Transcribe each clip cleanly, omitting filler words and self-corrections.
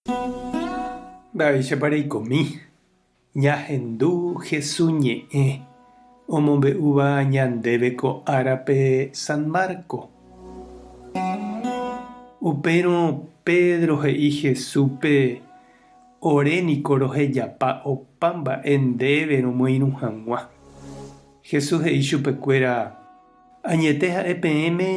Mba'éicha reikomi. Ñahendu Jesús ñe'ẽ omombe'úva ñandéve ko árape San Marco. Upérõ Pedro he'i Jesúspe oréniko rohejapa opa mba'e ndéve romoirũ hag̃ua. Jesús he'i chupekuéra añete ha'e peẽme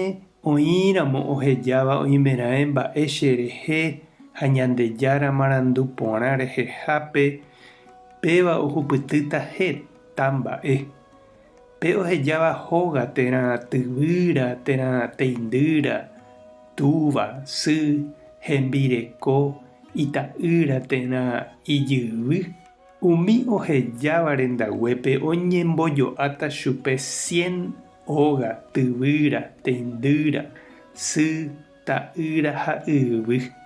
oĩramo ohejáva oimeraẽ mba'e cherehe ha Ñandejára marandu porã rehehápe péva ohupytýta heta mba'e. Pe ohejáva hóga térã tyvýra, térã teindýra, túva, sy, hembireko, ita'ýra térã ijyvy. Umi ohejáva rendaguépe oñembojo'áta chupe 100 óga, tyvýra, teindýra, sy, ta'ýra ha yvy.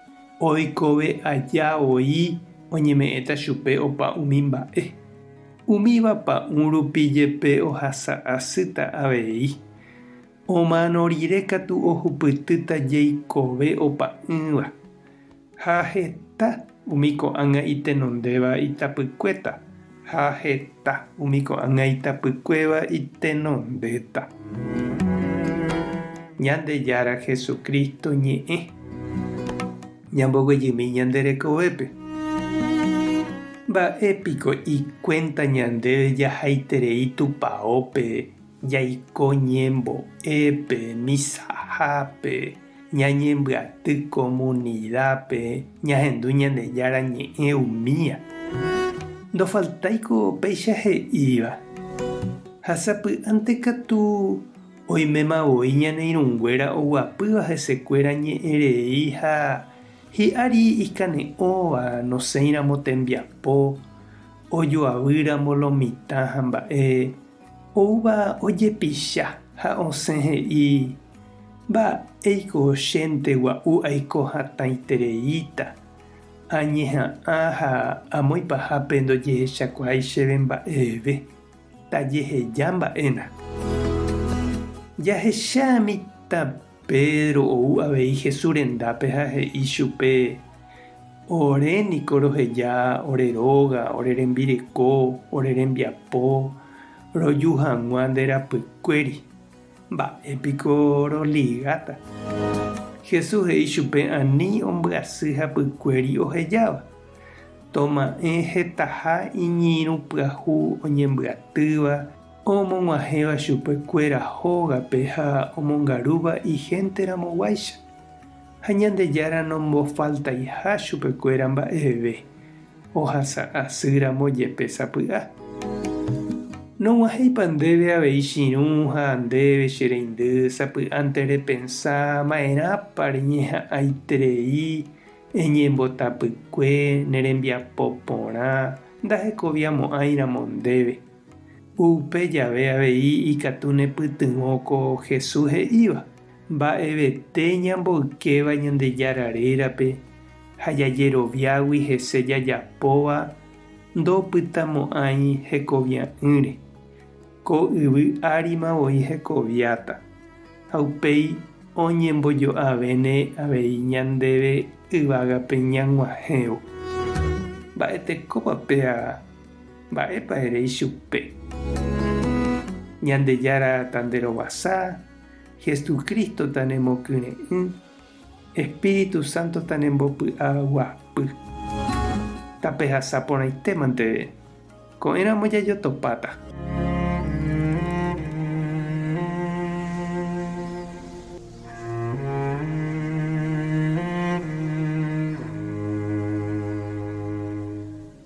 Oikove aja oi oñeme'ẽta chupe opa umi mba'e. Umíva pa'ũ rupi jepe ohasa'asýta avei. Omano rire katu ohupytýta jeikove opa'ỹva. Ha heta umi ko'ág̃a itenondéva itapykuéta. Ha heta umi ko'ág̃a itapykuéva itenondéta. Ñandejára Jesucristo ñe'ẽ ñamboguejymi ñande rekovépe. Mba'épiko ikuénta ñandéve jahaiterei tupãópe, jaiko ñembo'épe, misahápe, ñañembyaty comunidápe, ñahendu Ñandejára ñe'ẽ umíva. Ndofaltáiko péicha he'íva. Ha sapy'ánte katu oimémavoi ñaneirũnguéra oguapýva hesekuéra ñe'ẽrei ha hi'ári ikane'õva nosẽiramo tembiapo, ojoavýramo lomitã ha mba'e, oúva ojepicha ha osẽ he'i mba'éiko chénte gua'u aiko hatãitereíta. Añeha'ã ha amoipahápe ndojehechakuaái chéve mba'eve. Tajeheja mba'éna. Jahechámita Pedro ou avei Jesús rendápe ha he'i chupe oréniko roheja oreróga, orerembireko, orerembiapo, roju hag̃ua nde rapykuéri. Mba'épiko roligáta. Jesús he'i chupe ani ombyasy hapykuéri ohejáva. Toma'ẽ hetaha iñirũ pyahu oñembyatýva omog̃uahẽva chupekuéra hógape ha omongarúva igénteramoguáicha. Ha Ñandejára nombofaltaiha chupekuéra mba'eve ohasa'asýramo jepe sapy'a. Nog̃uahẽipa ndéve avei chiru ha ndéve che reindy sapy'ánte repensá ma'erápa reñeha'ãiterei eñembotapykue nerembiapo porã ndahekoviamo'ãiramo ndéve. Upe jave avei ikatu nepytyvõko Jesús he'íva. Mba'evete ñamboykéva Ñandejára rérape ha jajeroviágui hese jajapóva ndopytamo'ãi hekovia'ỹre. Ko yvy árima voi hekoviáta. Ha upéi oñembojoavéne avei ñandéve yvágape ñag̃uahẽvo. Mba'etekópapea mba'épa erei chupe. Ñandejára tanderovasa, Jesucristo tanemokyre'ỹ, Espíritu Santo tanembopy'a guapy. Tape hasapórãitémante ko'ẽramo jajotopáta.